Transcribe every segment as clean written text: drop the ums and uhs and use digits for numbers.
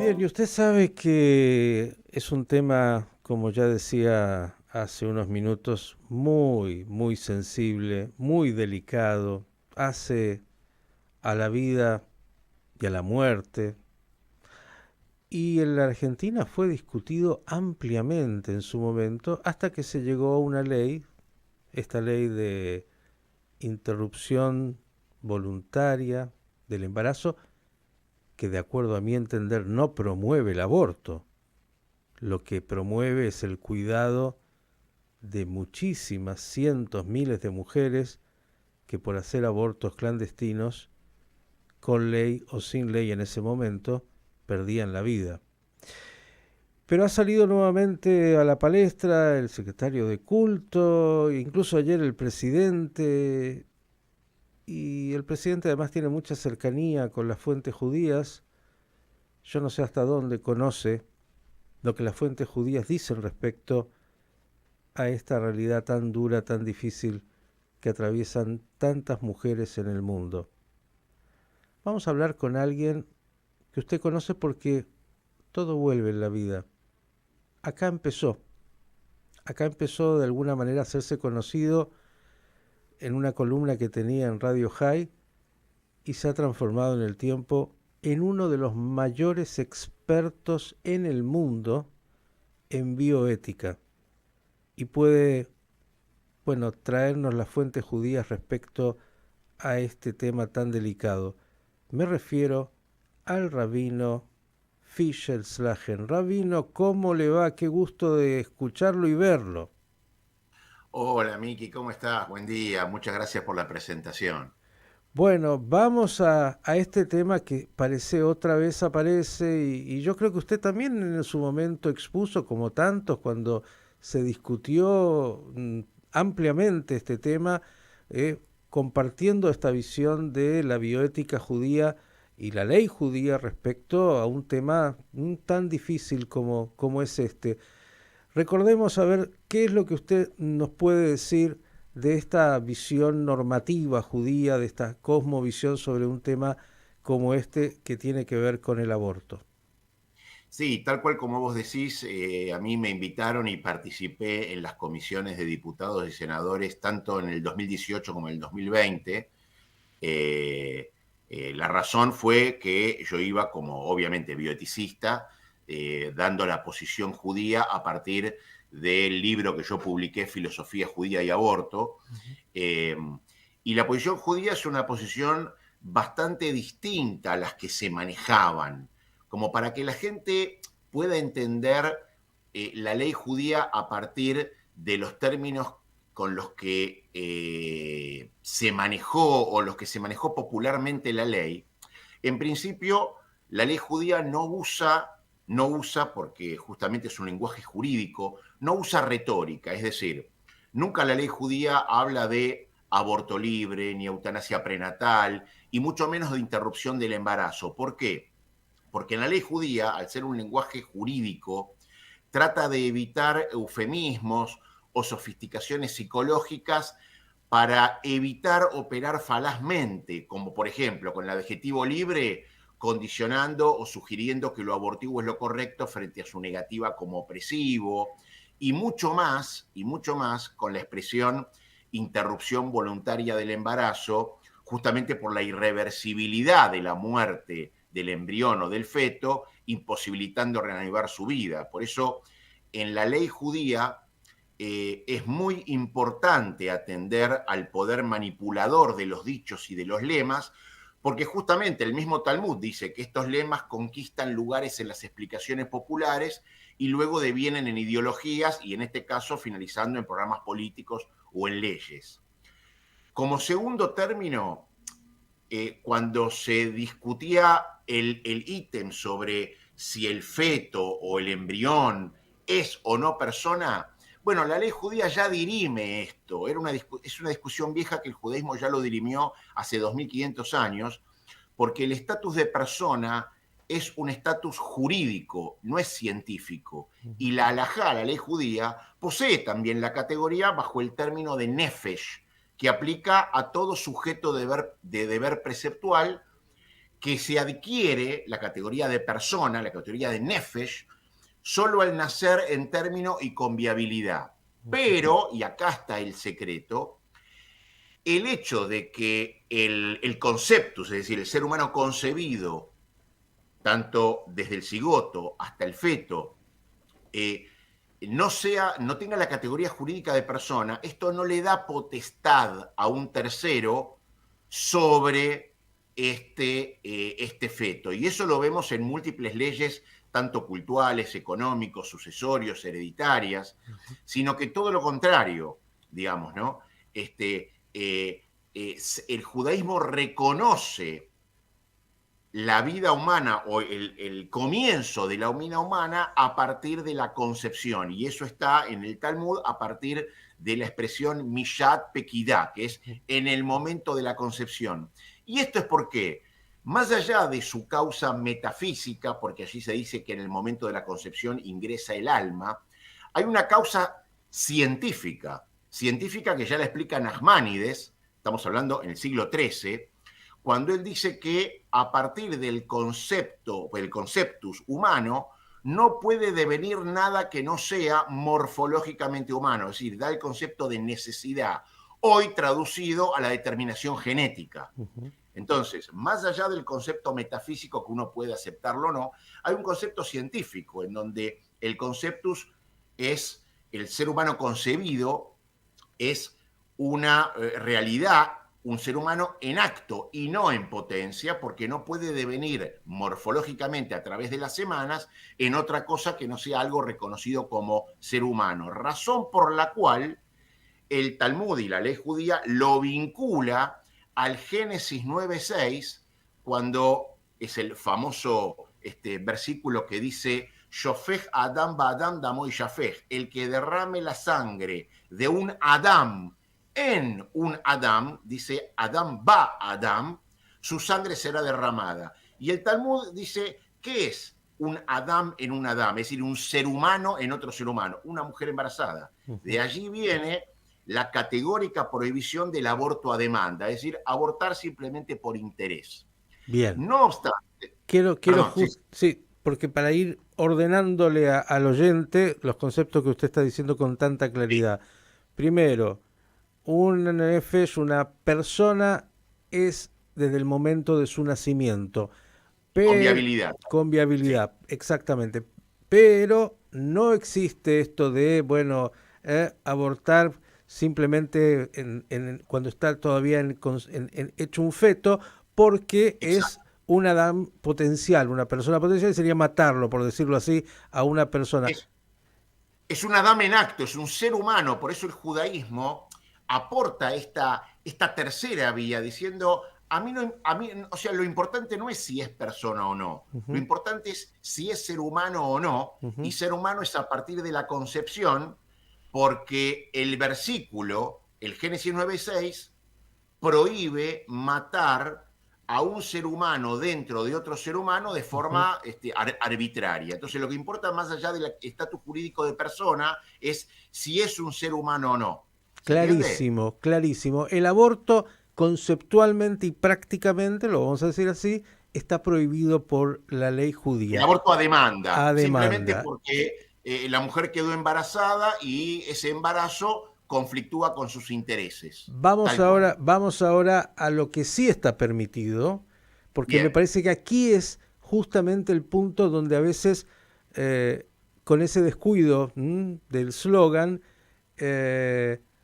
Bien, y usted sabe que es un tema, como ya decía hace unos minutos, muy sensible, muy delicado, hace a la vida y a la muerte. Y en la Argentina fue discutido ampliamente en su momento hasta que se llegó a una ley, esta ley de interrupción voluntaria del embarazo, que de acuerdo a mi entender no promueve el aborto. Lo que promueve es el cuidado de muchísimas, cientos, miles de mujeres que por hacer abortos clandestinos, con ley o sin ley en ese momento, perdían la vida. Pero ha salido nuevamente a la palestra el secretario de culto, incluso ayer el presidente, y el presidente además tiene mucha cercanía con las fuentes judías. Yo no sé hasta dónde conoce lo que las fuentes judías dicen respecto a esta realidad tan dura, tan difícil que atraviesan tantas mujeres en el mundo. Vamos a hablar con alguien que usted conoce porque todo vuelve en la vida. Acá empezó. Acá empezó de alguna manera a hacerse conocido en una columna que tenía en Radio High y se ha transformado en el tiempo en uno de los mayores expertos en el mundo en bioética y puede, bueno, traernos las fuentes judías respecto a este tema tan delicado. Me refiero al rabino Fischel-Slagen. Rabino, ¿cómo le va? Qué gusto de escucharlo y verlo. Hola Miki, ¿cómo estás? Buen día, muchas gracias por la presentación. Bueno, vamos a este tema que parece otra vez aparece y yo creo que usted también en su momento expuso, como tantos, cuando se discutió ampliamente este tema, compartiendo esta visión de la bioética judía y la ley judía respecto a un tema tan difícil como es este. Recordemos a ver qué es lo que usted nos puede decir de esta visión normativa judía, de esta cosmovisión sobre un tema como este que tiene que ver con el aborto. Sí, tal cual como vos decís, a mí me invitaron y participé en las comisiones de diputados y senadores tanto en el 2018 como en el 2020. La razón fue que yo iba como obviamente bioeticista, dando la posición judía a partir del libro que yo publiqué, Filosofía Judía y Aborto. Eh, y la posición judía es una posición bastante distinta a las que se manejaban, como para que la gente pueda entender la ley judía a partir de los términos con los que se manejó o los que se manejó popularmente la ley. En principio, la ley judía no usa, porque justamente es un lenguaje jurídico, no usa retórica, es decir, nunca la ley judía habla de aborto libre, ni eutanasia prenatal, y mucho menos de interrupción del embarazo. ¿Por qué? Porque en la ley judía, al ser un lenguaje jurídico, trata de evitar eufemismos o sofisticaciones psicológicas para evitar operar falazmente, como por ejemplo con el adjetivo libre, condicionando o sugiriendo que lo abortivo es lo correcto frente a su negativa como opresivo, y mucho más con la expresión interrupción voluntaria del embarazo, justamente por la irreversibilidad de la muerte del embrión o del feto, imposibilitando reanimar su vida. Por eso, en la ley judía es muy importante atender al poder manipulador de los dichos y de los lemas, porque justamente el mismo Talmud dice que estos lemas conquistan lugares en las explicaciones populares y luego devienen en ideologías y en este caso finalizando en programas políticos o en leyes. Como segundo término, cuando se discutía el ítem sobre si el feto o el embrión es o no persona, bueno, la ley judía ya dirime esto. Es una discusión vieja que el judaísmo ya lo dirimió hace 2500 años, porque el estatus de persona es un estatus jurídico, no es científico. Y la halajá, la ley judía, posee también la categoría bajo el término de nefesh, que aplica a todo sujeto de deber preceptual que se adquiere la categoría de persona, la categoría de nefesh, solo al nacer en término y con viabilidad. Pero, y acá está el secreto, el hecho de que el conceptus, es decir, el ser humano concebido, tanto desde el cigoto hasta el feto, no tenga la categoría jurídica de persona, esto no le da potestad a un tercero sobre este feto. Y eso lo vemos en múltiples leyes, tanto cultuales, económicos, sucesorios, hereditarias, sino que todo lo contrario, digamos, ¿no? El judaísmo reconoce la vida humana o el comienzo de la vida humana a partir de la concepción. Y eso está en el Talmud a partir de la expresión Mishat Pekidah, que es en el momento de la concepción. Y esto es porque, más allá de su causa metafísica, porque allí se dice que en el momento de la concepción ingresa el alma, hay una causa científica que ya la explica Nachmanides, estamos hablando en el siglo XIII, cuando él dice que a partir del concepto, el conceptus humano, no puede devenir nada que no sea morfológicamente humano, es decir, da el concepto de necesidad, hoy traducido a la determinación genética. Entonces, más allá del concepto metafísico que uno puede aceptarlo o no, hay un concepto científico en donde el conceptus es el ser humano concebido, es una realidad, un ser humano en acto y no en potencia, porque no puede devenir morfológicamente a través de las semanas en otra cosa que no sea algo reconocido como ser humano. Razón por la cual el Talmud y la ley judía lo vincula al Génesis 9:6, cuando es el famoso versículo que dice Shofech Adam Ba'adam Damoy Shafech, el que derrame la sangre de un Adam en un Adam, dice Adam ba Adam, su sangre será derramada. Y el Talmud dice, ¿qué es un Adam en un Adam? Es decir, un ser humano en otro ser humano, una mujer embarazada. De allí viene la categórica prohibición del aborto a demanda, es decir, abortar simplemente por interés. Bien. No obstante... Sí, porque para ir ordenándole al oyente los conceptos que usted está diciendo con tanta claridad. Sí. Primero, un nefesh, una persona, es desde el momento de su nacimiento. Con viabilidad. Con viabilidad, sí. Exactamente. Pero no existe esto de, abortar simplemente cuando está todavía hecho un feto, porque exacto. Es un Adán potencial, una persona potencial, sería matarlo, por decirlo así, a una persona. Es un Adán en acto, es un ser humano, por eso el judaísmo aporta esta tercera vía, diciendo, o sea, lo importante no es si es persona o no, lo importante es si es ser humano o no, y ser humano es a partir de la concepción, porque el versículo, el Génesis 9:6, prohíbe matar a un ser humano dentro de otro ser humano de forma arbitraria. Entonces, lo que importa más allá del estatus jurídico de persona es si es un ser humano o no. Clarísimo, clarísimo. El aborto conceptualmente y prácticamente, lo vamos a decir así, está prohibido por la ley judía. El aborto a demanda. Simplemente porque la mujer quedó embarazada y ese embarazo conflictúa con sus intereses. Vamos ahora a lo que sí está permitido, porque me parece que aquí es justamente el punto donde a veces, con ese descuido del eslogan,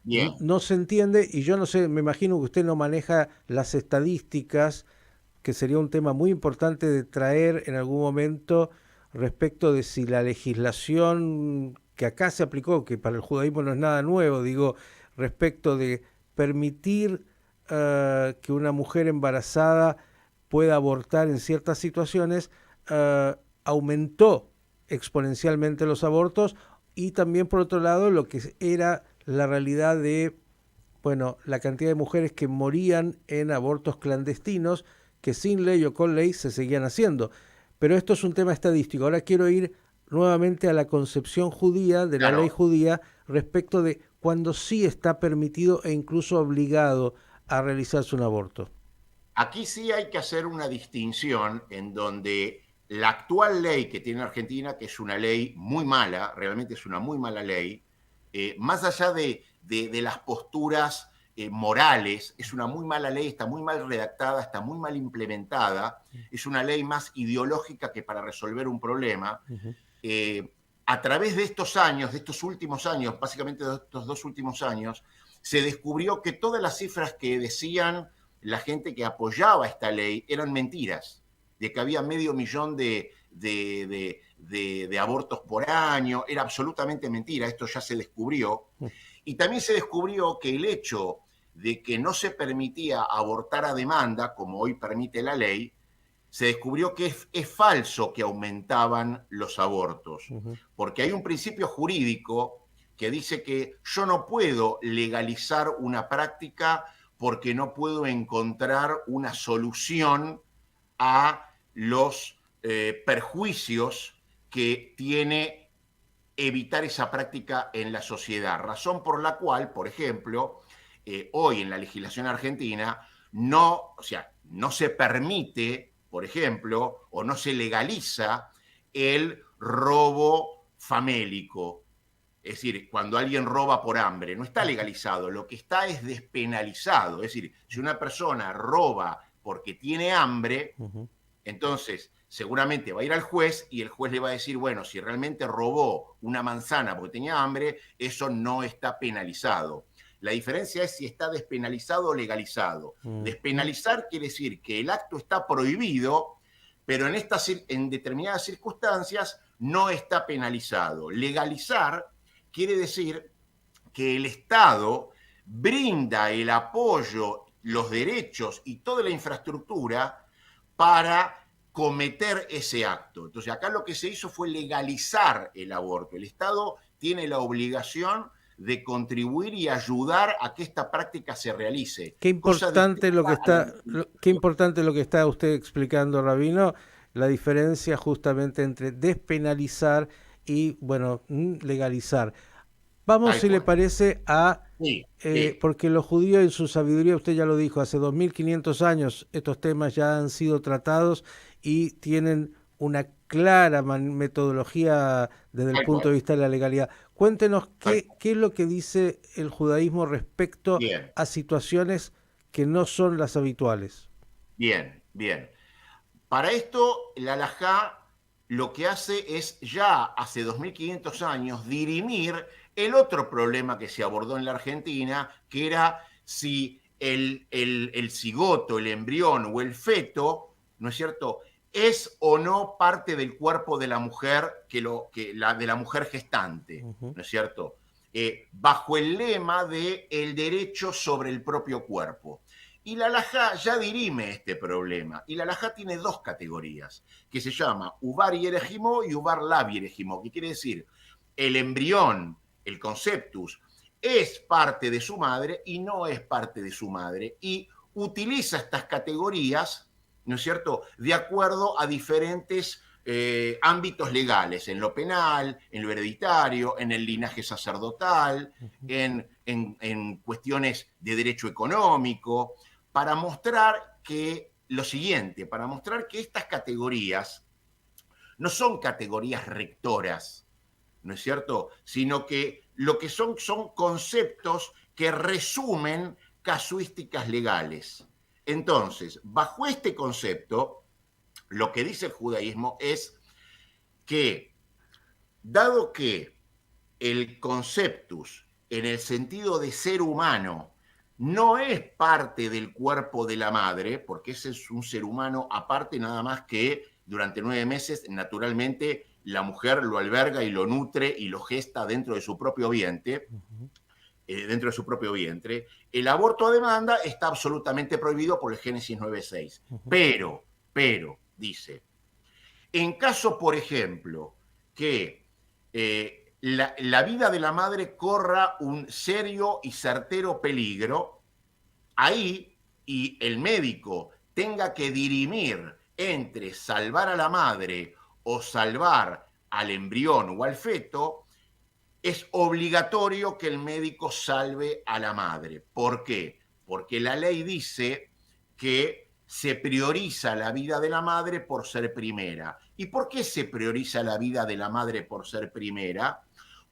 no se entiende, y yo no sé, me imagino que usted no maneja las estadísticas, que sería un tema muy importante de traer en algún momento respecto de si la legislación que acá se aplicó, que para el judaísmo no es nada nuevo, digo, respecto de permitir que una mujer embarazada pueda abortar en ciertas situaciones, aumentó exponencialmente los abortos, y también por otro lado lo que era la realidad de, la cantidad de mujeres que morían en abortos clandestinos, que sin ley o con ley se seguían haciendo. Pero esto es un tema estadístico. Ahora quiero ir nuevamente a la concepción judía, de la ley judía, respecto de cuando sí está permitido e incluso obligado a realizarse un aborto. Aquí sí hay que hacer una distinción en donde la actual ley que tiene Argentina, que es una ley muy mala, realmente es una muy mala ley, más allá de las posturas morales, es una muy mala ley, está muy mal redactada, está muy mal implementada, es una ley más ideológica que para resolver un problema. A través de estos años, de estos últimos años, básicamente de estos 2 últimos años, se descubrió que todas las cifras que decían la gente que apoyaba esta ley eran mentiras, de que había 500.000 de abortos por año, era absolutamente mentira, esto ya se descubrió. Y también se descubrió que el hecho de que no se permitía abortar a demanda, como hoy permite la ley, se descubrió que es falso que aumentaban los abortos, porque hay un principio jurídico que dice que yo no puedo legalizar una práctica porque no puedo encontrar una solución a los perjuicios que tiene evitar esa práctica en la sociedad. Razón por la cual, por ejemplo, hoy en la legislación argentina no se permite, por ejemplo, o no se legaliza el robo famélico. Es decir, cuando alguien roba por hambre, no está legalizado, lo que está es despenalizado. Es decir, si una persona roba porque tiene hambre, entonces seguramente va a ir al juez y el juez le va a decir, bueno, si realmente robó una manzana porque tenía hambre, eso no está penalizado. La diferencia es si está despenalizado o legalizado. Despenalizar quiere decir que el acto está prohibido, pero en determinadas circunstancias no está penalizado. Legalizar quiere decir que el Estado brinda el apoyo, los derechos y toda la infraestructura para cometer ese acto. Entonces acá lo que se hizo fue legalizar el aborto. El Estado tiene la obligación de contribuir y ayudar a que esta práctica se realice. Qué importante qué importante lo que está usted explicando, Rabino, la diferencia justamente entre despenalizar y, bueno, legalizar. Vamos, si le parece, sí, sí. porque los judíos en su sabiduría, usted ya lo dijo, hace 2500 años estos temas ya han sido tratados y tienen una clara metodología desde el punto de vista de la legalidad. Cuéntenos qué es lo que dice el judaísmo respecto Bien, a situaciones que no son las habituales. bien, bien. Para esto, la halajá lo que hace es ya hace 2500 años dirimir el otro problema que se abordó en la Argentina, que era si el cigoto, el embrión o el feto, ¿no es cierto?, es o no parte del cuerpo de la mujer, de la mujer gestante, ¿no es cierto? Bajo el lema de el derecho sobre el propio cuerpo. Y la halajá ya dirime este problema. Y la halajá tiene 2 categorías, que se llama uvar hierejimó y uvar lav hierejimó, que quiere decir el embrión, el conceptus, es parte de su madre y no es parte de su madre. Y utiliza estas categorías, ¿no es cierto?, de acuerdo a diferentes ámbitos legales, en lo penal, en lo hereditario, en el linaje sacerdotal, en cuestiones de derecho económico, para mostrar que lo siguiente, para mostrar que estas categorías no son categorías rectoras, ¿no es cierto?, sino que lo que son conceptos que resumen casuísticas legales. Entonces, bajo este concepto, lo que dice el judaísmo es que, dado que el conceptus, en el sentido de ser humano, no es parte del cuerpo de la madre, porque ese es un ser humano aparte, nada más que durante 9 meses, naturalmente, la mujer lo alberga y lo nutre y lo gesta dentro de su propio vientre. El aborto a demanda está absolutamente prohibido por el Génesis 9.6. Pero, dice, en caso, por ejemplo, que la vida de la madre corra un serio y certero peligro, ahí, y el médico tenga que dirimir entre salvar a la madre o salvar al embrión o al feto, es obligatorio que el médico salve a la madre. ¿Por qué? Porque la ley dice que se prioriza la vida de la madre por ser primera. ¿Y por qué se prioriza la vida de la madre por ser primera?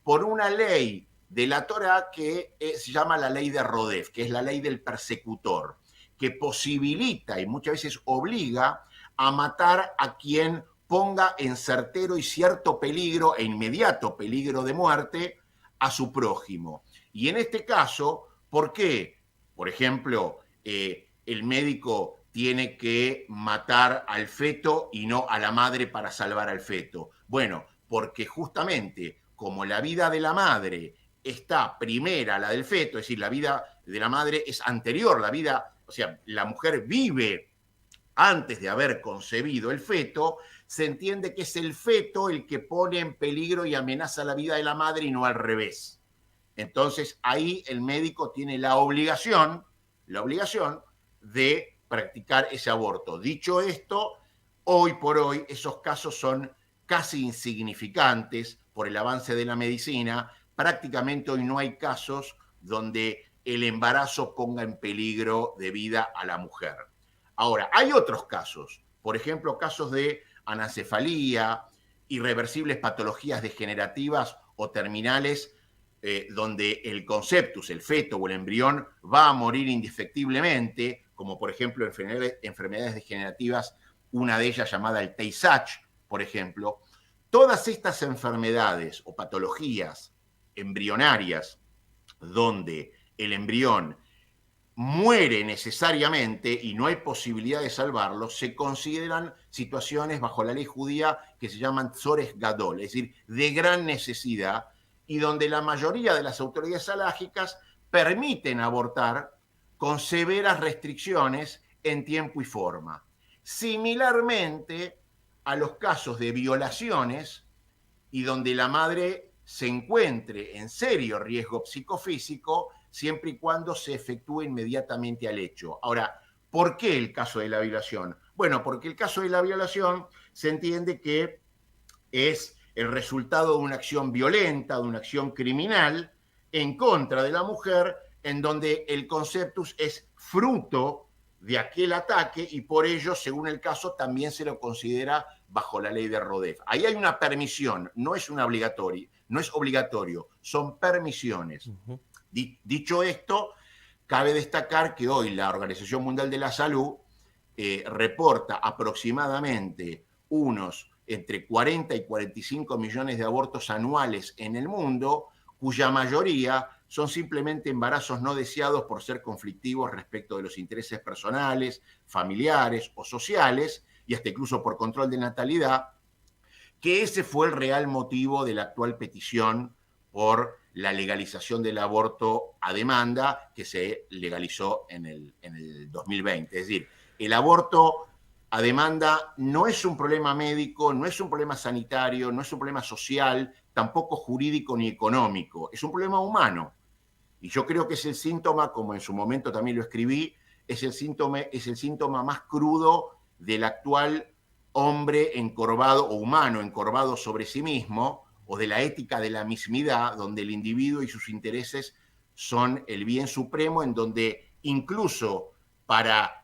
Por una ley de la Torá que se llama la ley de Rodef, que es la ley del persecutor, que posibilita y muchas veces obliga a matar a quien ponga en certero y cierto peligro e inmediato peligro de muerte a su prójimo. Y en este caso, ¿por qué? Por ejemplo, el médico tiene que matar al feto y no a la madre para salvar al feto. Bueno, porque justamente como la vida de la madre está primera a la del feto, es decir, la vida de la madre es anterior, la vida, o sea, la mujer vive antes de haber concebido el feto, se entiende que es el feto el que pone en peligro y amenaza la vida de la madre y no al revés. Entonces ahí el médico tiene la obligación de practicar ese aborto. Dicho esto, hoy por hoy esos casos son casi insignificantes por el avance de la medicina. Prácticamente hoy no hay casos donde el embarazo ponga en peligro de vida a la mujer. Ahora, hay otros casos, por ejemplo, casos de anencefalía, irreversibles patologías degenerativas o terminales, donde el conceptus, el feto o el embrión, va a morir indefectiblemente, como por ejemplo enfermedades degenerativas, una de ellas llamada el Tay-Sachs, por ejemplo. Todas estas enfermedades o patologías embrionarias donde el embrión muere necesariamente y no hay posibilidad de salvarlo, se consideran situaciones bajo la ley judía que se llaman tzorech gadol, es decir, de gran necesidad, y donde la mayoría de las autoridades halágicas permiten abortar con severas restricciones en tiempo y forma. Similarmente a los casos de violaciones y donde la madre se encuentre en serio riesgo psicofísico, siempre y cuando se efectúe inmediatamente al hecho. Ahora, ¿por qué el caso de la violación? Bueno, porque el caso de la violación se entiende que es el resultado de una acción violenta, de una acción criminal en contra de la mujer, en donde el conceptus es fruto de aquel ataque y por ello, según el caso, también se lo considera bajo la ley de Rodef. Ahí hay una permisión, no es obligatorio, son permisiones. Dicho esto, cabe destacar que hoy la Organización Mundial de la Salud reporta aproximadamente unos entre 40 y 45 millones de abortos anuales en el mundo, cuya mayoría son simplemente embarazos no deseados por ser conflictivos respecto de los intereses personales, familiares o sociales, y hasta incluso por control de natalidad, que ese fue el real motivo de la actual petición por la legalización del aborto a demanda que se legalizó en el 2020. Es decir, el aborto a demanda no es un problema médico, no es un problema sanitario, no es un problema social, tampoco jurídico ni económico, es un problema humano. Y yo creo que es el síntoma, como en su momento también lo escribí, es el síntoma más crudo del actual hombre encorvado o humano encorvado sobre sí mismo, o de la ética de la mismidad, donde el individuo y sus intereses son el bien supremo, en donde incluso para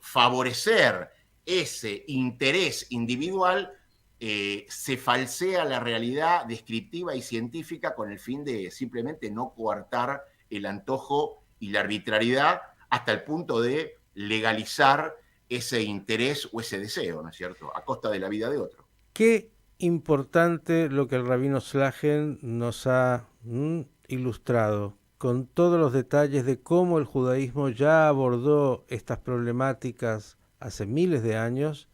favorecer ese interés individual, se falsea la realidad descriptiva y científica con el fin de simplemente no coartar el antojo y la arbitrariedad hasta el punto de legalizar ese interés o ese deseo, ¿no es cierto?, a costa de la vida de otro. Qué importante lo que el rabino Slagen nos ha ilustrado, con todos los detalles de cómo el judaísmo ya abordó estas problemáticas hace miles de años,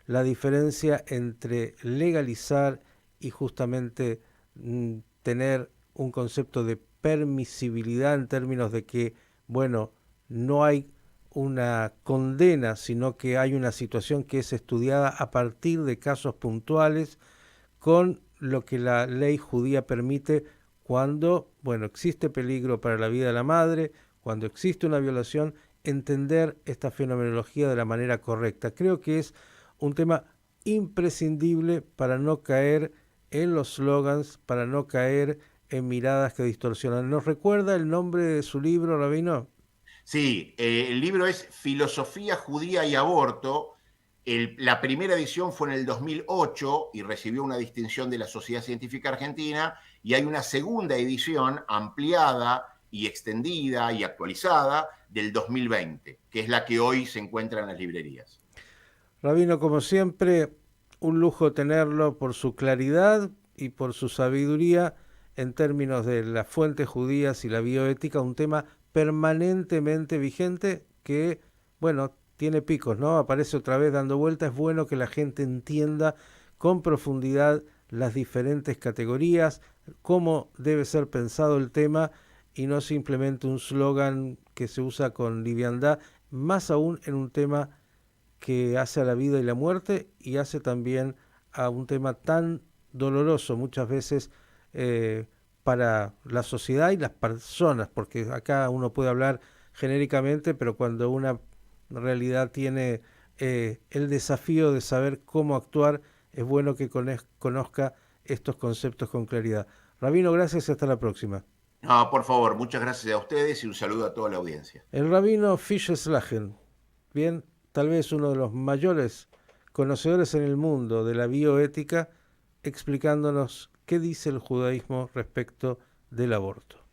la diferencia entre legalizar y justamente tener un concepto de permisibilidad en términos de que, bueno, no hay una condena, sino que hay una situación que es estudiada a partir de casos puntuales con lo que la ley judía permite cuando, bueno, existe peligro para la vida de la madre, cuando existe una violación, entender esta fenomenología de la manera correcta. Creo que es un tema imprescindible para no caer en los slogans, para no caer en miradas que distorsionan. ¿Nos recuerda el nombre de su libro, Rabino? Sí, el libro es Filosofía Judía y Aborto. La primera edición fue en el 2008 y recibió una distinción de la Sociedad Científica Argentina, y hay una segunda edición ampliada y extendida y actualizada del 2020, que es la que hoy se encuentra en las librerías. Rabino, como siempre, un lujo tenerlo por su claridad y por su sabiduría en términos de las fuentes judías y la bioética, un tema permanentemente vigente que, bueno, tiene picos, ¿no? Aparece otra vez dando vueltas. Es bueno que la gente entienda con profundidad las diferentes categorías, cómo debe ser pensado el tema y no simplemente un slogan que se usa con liviandad, más aún en un tema que hace a la vida y la muerte y hace también a un tema tan doloroso muchas veces eh, para la sociedad y las personas, porque acá uno puede hablar genéricamente, pero cuando una realidad tiene el desafío de saber cómo actuar, es bueno que conozca estos conceptos con claridad. Rabino, gracias y hasta la próxima. No, por favor, muchas gracias a ustedes y un saludo a toda la audiencia. El rabino Fischeslagen, bien, tal vez uno de los mayores conocedores en el mundo de la bioética, explicándonos qué dice el judaísmo respecto del aborto.